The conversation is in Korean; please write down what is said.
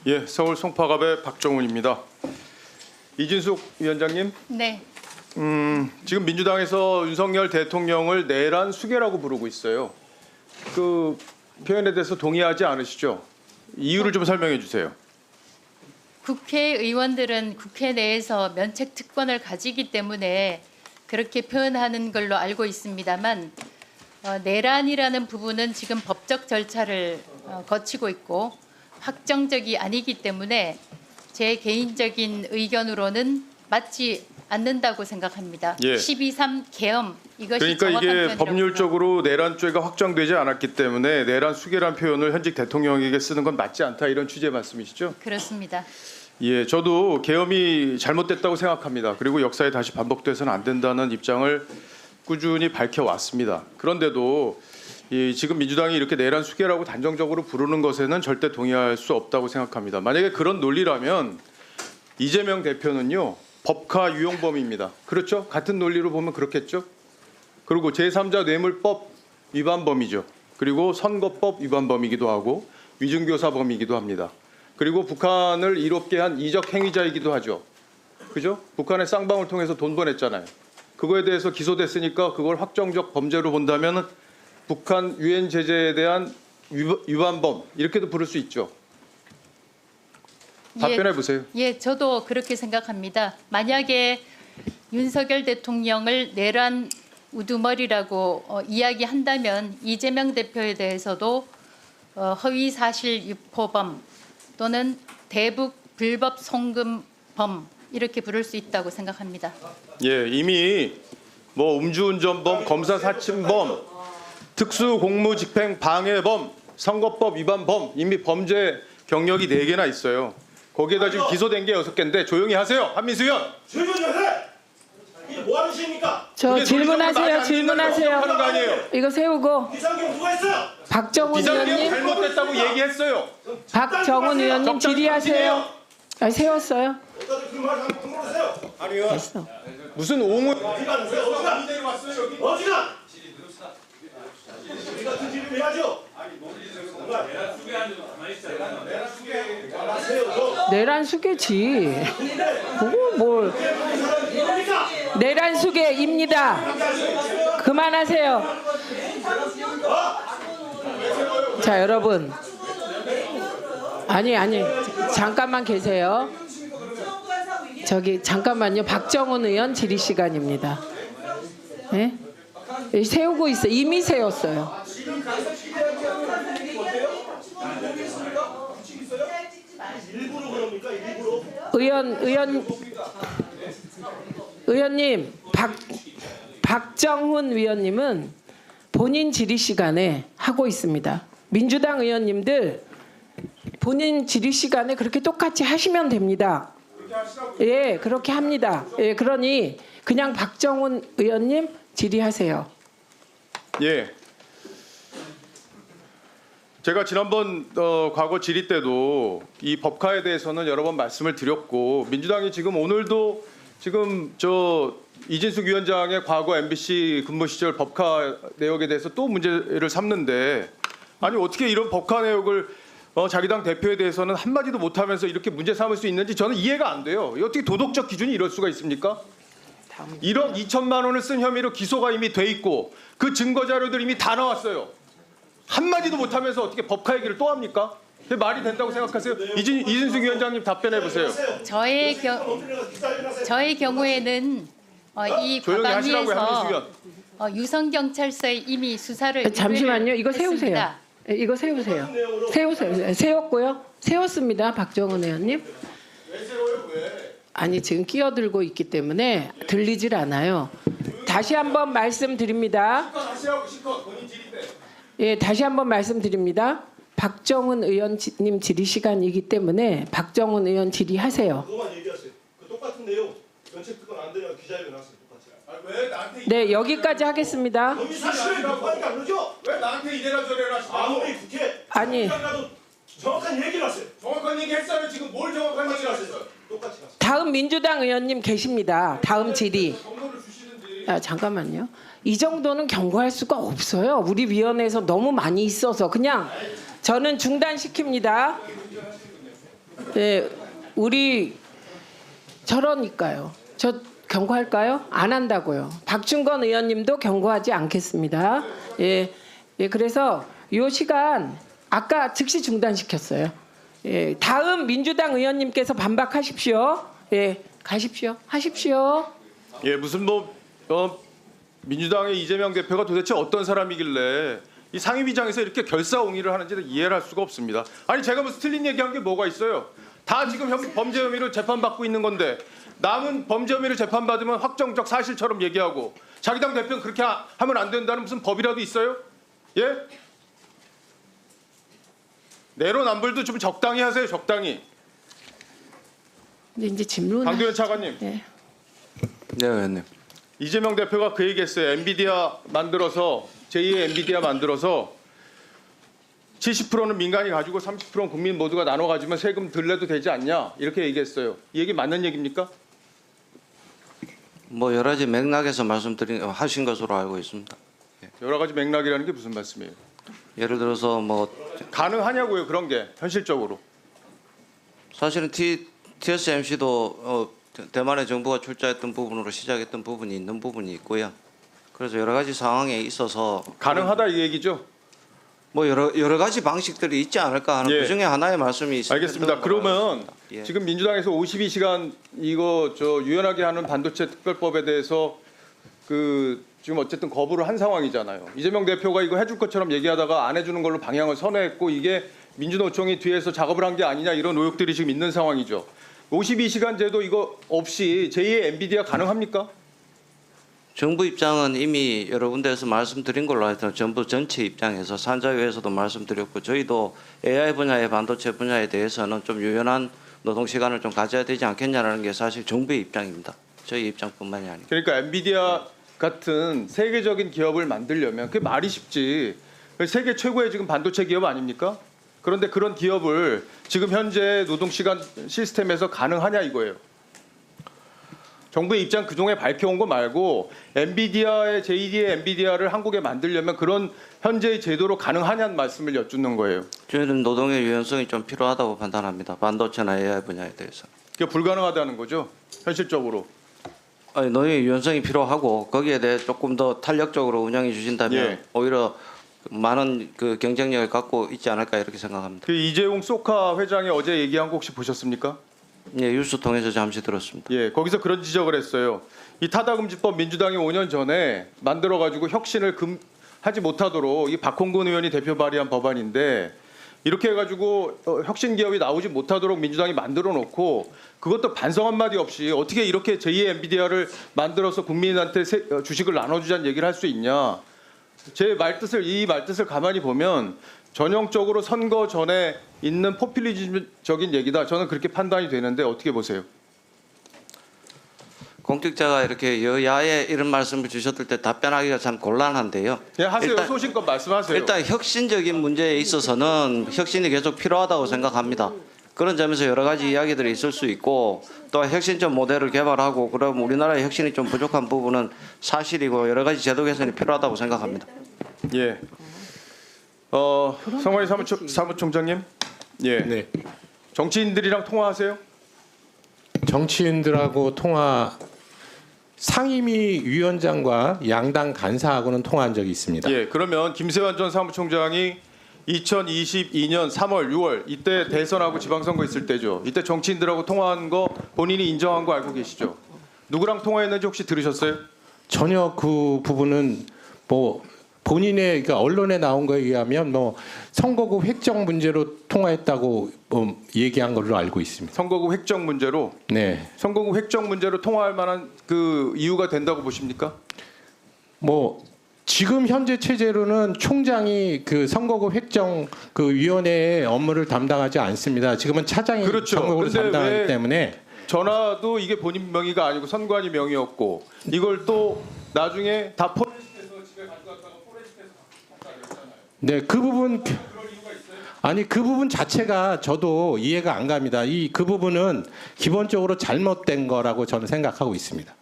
예, 서울 송파갑의 박정훈입니다. 이진숙 위원장님, 네, 지금 민주당에서 윤석열 대통령을 내란 수괴라고 부르고 있어요. 그 표현에 대해서 동의하지 않으시죠? 이유를 좀 설명해 주세요. 국회의원들은 국회 내에서 면책 특권을 가지기 때문에 그렇게 표현하는 걸로 알고 있습니다만 내란이라는 부분은 지금 법적 절차를 거치고 있고 확정적이 아니기 때문에 제 개인적인 의견으로는 맞지 않는다고 생각합니다. 예. 12.3 계엄 이것이 그러니까 정확한 이게 표현이라고 법률적으로 내란죄가 확정되지 않았기 때문에 내란 수괴란 표현을 현직 대통령에게 쓰는 건 맞지 않다 이런 취지의 말씀이시죠? 그렇습니다. 예, 저도 계엄이 잘못됐다고 생각합니다. 그리고 역사에 다시 반복돼서는 안 된다는 입장을 꾸준히 밝혀왔습니다. 그런데도 지금 민주당이 이렇게 내란 수괴라고 단정적으로 부르는 것에는 절대 동의할 수 없다고 생각합니다. 만약에 그런 논리라면 이재명 대표는요 법카 유용범입니다. 그렇죠? 같은 논리로 보면 그렇겠죠? 그리고 제3자 뇌물법 위반범이죠. 그리고 선거법 위반범이기도 하고 위증교사범이기도 합니다. 그리고 북한을 이롭게 한 이적 행위자이기도 하죠. 그죠? 북한의 쌍방울 통해서 돈 보냈잖아요. 그거에 대해서 기소됐으니까 그걸 확정적 범죄로 본다면 북한 유엔 제재에 대한 위반범 이렇게도 부를 수 있죠. 답변해 보세요. 예, 저도 그렇게 생각합니다. 만약에 윤석열 대통령을 내란 우두머리라고 이야기한다면 이재명 대표에 대해서도 허위 사실 유포범 또는 대북 불법 송금범 이렇게 부를 수 있다고 생각합니다. 예, 이미 뭐 음주운전범, 검사 사칭범, 특수공무집행 방해범, 선거법 위반범 이미 범죄 경력이 4개나 있어요. 거기에다 지금 기소된 게 6개인데 조용히 하세요. 한민수 의원. 질문 좀 해. 이게 뭐 하는 짓입니까? 저 질문하세요. 질문하세요. 하는 거 아니에요. 이거 세우고 비상경 누가 했어요? 박정훈 비상계엄 의원님, 잘못됐다고 얘기했어요. 박정훈 의원님 적당히 질의하세요. 아, 세웠어요. 어디까지 그말 한번 하세요? 아니요. 됐어. 무슨 옹을 어디가 이대로 왔어요 여기? 어디가? 우리 같은 질문 해야죠. 내란 수계지. 그거 뭘? 내란 수계입니다. 그만하세요. 자, 여러분. 아니 잠깐만 계세요. 저기 잠깐만요. 박정훈 의원 질의 시간입니다. 네? 세우고 있어. 이미 세웠어요. 의원님 박정훈 위원님은 본인 질의 시간에 하고 있습니다. 민주당 의원님들 본인 질의 시간에 그렇게 똑같이 하시면 됩니다. 예, 그렇게 합니다. 예, 그러니 그냥 박정훈 의원님 질의하세요. 예. 제가 지난번 과거 질의 때도 이 법카에 대해서는 여러 번 말씀을 드렸고 민주당이 지금 오늘도 지금 이진숙 위원장의 과거 MBC 근무 시절 법카 내역에 대해서 또 문제를 삼는데 아니 어떻게 이런 법카 내역을 자기 당 대표에 대해서는 한마디도 못하면서 이렇게 문제 삼을 수 있는지 저는 이해가 안 돼요. 어떻게 도덕적 기준이 이럴 수가 있습니까? 1억 2천만 원을 쓴 혐의로 기소가 이미 돼 있고 그 증거 자료들 이미 다 나왔어요. 한마디도 못하면서 어떻게 법카 얘기를 또 합니까? 그게 말이 된다고 생각하세요? 이진숙 위원장님 답변해 보세요. 저의 경우에는 이 조용히 하시라고요, 한민수 과방위에서 의원. 유성 경찰서에 이미 수사를 잠시만요. 이거 했습니다. 세우세요. 이거 세우세요. 세우세요. 세웠고요. 세웠습니다. 박정훈 의원님. 아니 지금 끼어들고 있기 때문에 들리질 않아요. 다시 한번 말씀드립니다. 예, 다시 한번 말씀드립니다. 박정훈 의원님 질의 시간이기 때문에 박정훈 의원 질의하세요. 그거만 얘기하세요. 그 똑같은 내용 면책 특권 안 되냐고 기자회견 나왔어요. 똑같이. 왜 나한테 네, 여기까지 하겠습니다. 여기 사실을 급하니까 그러죠? 왜 나한테 이래라 저래라 하시냐고. 아무리 국회 아니. 가도 정확한 얘기를 하세요. 정확한 얘기 했어요. 지금 뭘 정확한 얘기를 하셨어요? 똑같이 가세요. 다음 민주당 의원님 계십니다. 다음 질의. 아, 잠깐만요. 이 정도는 경고할 수가 없어요. 우리 위원회에서 너무 많이 있어서 그냥 저는 중단시킵니다. 네, 우리 저러니까요. 저 경고할까요? 안 한다고요. 박준건 의원님도 경고하지 않겠습니다. 예, 예, 그래서 이 시간 아까 즉시 중단시켰어요. 예, 다음 민주당 의원님께서 반박하십시오. 예, 가십시오. 하십시오. 예, 무슨 민주당의 이재명 대표가 도대체 어떤 사람이길래 이 상임위장에서 이렇게 결사옹위를 하는지는 이해를 할 수가 없습니다. 아니 제가 무슨 틀린 얘기한 게 뭐가 있어요? 다 지금 범죄 혐의로 재판받고 있는 건데 남은 범죄 혐의로 재판받으면 확정적 사실처럼 얘기하고 자기 당 대표는 그렇게 하면 안 된다는 무슨 법이라도 있어요? 예? 내로남불도 좀 적당히 하세요. 적당히. 근데 이제 질문. 강도현 차관님. 네. 네, 의원님. 이재명 대표가 그 얘기했어요. 엔비디아 만들어서 제2의 엔비디아 만들어서 70%는 민간이 가지고 30%는 국민 모두가 나눠 가지면 세금 덜 내도 되지 않냐 이렇게 얘기했어요. 이 얘기 맞는 얘기입니까? 뭐 여러 가지 맥락에서 하신 것으로 알고 있습니다. 여러 가지 맥락이라는 게 무슨 말씀이에요? 예를 들어서 뭐 가능하냐고요 그런 게 현실적으로. 사실은 TSMC도 대만의 정부가 출자했던 부분으로 시작했던 부분이 있는 부분이 있고요. 그래서 여러 가지 상황에 있어서 가능하다 이 얘기죠? 뭐 여러 가지 방식들이 있지 않을까 하는 예. 그 중에 하나의 말씀이 있습니다. 알겠습니다. 그러면 예. 지금 민주당에서 52시간 이거 유연하게 하는 반도체 특별법에 대해서 지금 어쨌든 거부를 한 상황이잖아요. 이재명 대표가 이거 해줄 것처럼 얘기하다가 안 해주는 걸로 방향을 선회했고 이게 민주노총이 뒤에서 작업을 한 게 아니냐 이런 의혹들이 지금 있는 상황이죠. 52시간 제도 이거 없이 제2의 엔비디아 가능합니까? 정부 입장은 이미 여러 군데에서 말씀드린 걸로 하여튼 정부 전체 입장에서 산자위에서도 말씀드렸고 저희도 AI 분야의 반도체 분야에 대해서는 좀 유연한 노동 시간을 좀 가져야 되지 않겠냐라는 게 사실 정부의 입장입니다. 저희 입장뿐만이 아니고. 그러니까 엔비디아 같은 세계적인 기업을 만들려면 그게 말이 쉽지. 세계 최고의 지금 반도체 기업 아닙니까? 그런데 그런 기업을 지금 현재 노동시간 시스템에서 가능하냐 이거예요. 정부의 입장 그동안에 밝혀온 거 말고 엔비디아의 제2의 엔비디아를 한국에 만들려면 그런 현재의 제도로 가능하냐는 말씀을 여쭙는 거예요. 저희는 노동의 유연성이 좀 필요하다고 판단합니다. 반도체나 AI 분야에 대해서. 그게 불가능하다는 거죠, 현실적으로. 아니, 노동의 유연성이 필요하고 거기에 대해 조금 더 탄력적으로 운영해 주신다면 예. 오히려 많은 그 경쟁력을 갖고 있지 않을까 이렇게 생각합니다. 그 이재용 소카 회장이 어제 얘기한 거 혹시 보셨습니까? 예, 뉴스 통해서 잠시 들었습니다. 예, 거기서 그런 지적을 했어요. 이 타다금지법 민주당이 5년 전에 만들어가지고 혁신을 하지 못하도록 이 박홍근 의원이 대표 발의한 법안인데 이렇게 해가지고 혁신 기업이 나오지 못하도록 민주당이 만들어 놓고 그것도 반성 한마디 없이 어떻게 이렇게 제2의 엔비디아를 만들어서 국민한테 주식을 나눠주자는 얘기를 할 수 있냐. 이 말뜻을 가만히 보면 전형적으로 선거 전에 있는 포퓰리즘적인 얘기다. 저는 그렇게 판단이 되는데 어떻게 보세요? 공직자가 이렇게 여야에 이런 말씀을 주셨을 때 답변하기가 참 곤란한데요. 예, 하세요. 소신껏 말씀하세요. 일단 혁신적인 문제에 있어서는 혁신이 계속 필요하다고 생각합니다. 그런 점에서 여러 가지 이야기들이 있을 수 있고 또 혁신적 모델을 개발하고 그럼 우리나라의 혁신이 좀 부족한 부분은 사실이고 여러 가지 제도 개선이 필요하다고 생각합니다. 예. 성환이 사무총장님. 예. 네. 정치인들이랑 통화하세요? 정치인들하고 상임위 위원장과 양당 간사하고는 통화한 적이 있습니다. 예. 그러면 김세환 전 사무총장이 2022년 3월, 6월 이때 대선하고 지방선거 있을 때죠. 이때 정치인들하고 통화한 거 본인이 인정한 거 알고 계시죠? 누구랑 통화했는지 혹시 들으셨어요? 전혀 그 부분은 뭐 본인의 그러니까 언론에 나온 거에 의하면 뭐 선거구 획정 문제로 통화했다고 얘기한 걸로 알고 있습니다. 선거구 획정 문제로. 네. 선거구 획정 문제로 통화할 만한 그 이유가 된다고 보십니까? 뭐 지금 현재 체제로는 총장이 그 선거구 획정 그 위원회의 업무를 담당하지 않습니다. 지금은 차장이 그렇죠. 선거구를 근데 담당하기 왜 때문에 전화도 이게 본인 명의가 아니고 선관위 명의였고 이걸 또 나중에 다 포렌식해서 집에 가져갔다가 포렌식해서 갖다 냈잖아요. 네, 그 부분 그럴 이유가 있어요? 아니 그 부분 자체가 저도 이해가 안 갑니다. 그 부분은 기본적으로 잘못된 거라고 저는 생각하고 있습니다.